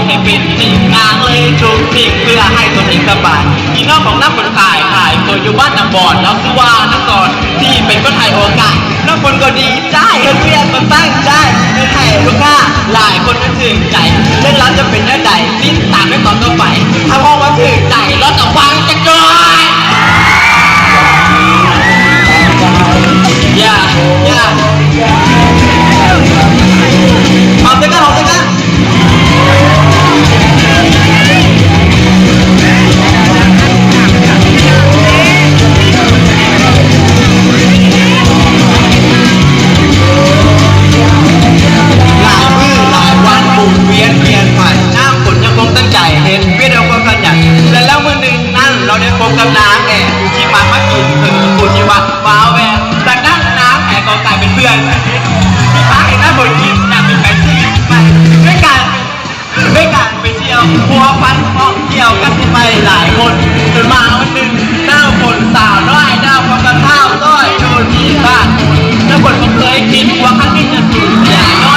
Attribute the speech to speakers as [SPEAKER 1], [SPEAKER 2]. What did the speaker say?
[SPEAKER 1] ให้เป็นจริงนางเลยทุกสิ่งเพื่อให้ตนเองสบายพี่น้องของนักคนขายตัวอยู่บ้านนำบอดแล้วสิว่านักสอนที่เป็นคนไทยโอกาสนักคนก็ดีใจเพื่อนก็ตั้งใจเพื่อให้ลูกค้าหลายคนก็ถึงใจเล่นแล้วจะเป็นยังไงติดตามในตอนต่อไปถ้าพอมาถึงใจเราจะฟังจะจอยอย่าเอาเถอะกันเราได้พบกับน้ำแอบที่มาเมื่อกี้กูที่ว่าว้าวแววจากนั้นน้ำแอบก็กลายเป็นเพื่อนพี่ฟ้าเห็นหน้าบนคิดอยากเป็นแฟนที่ไปด้วยกันไปเที่ยวพัวพันท่องเที่ยวกันที่ไปหลายคนจนมาวันหนึ่งหน้าฝนสาวน้อยหน้าความกระเท้าต้อยโดนที่บ้านหน้าฝนก็เคยคิดว่าครั้งนี้จะสุดอย่างน้อย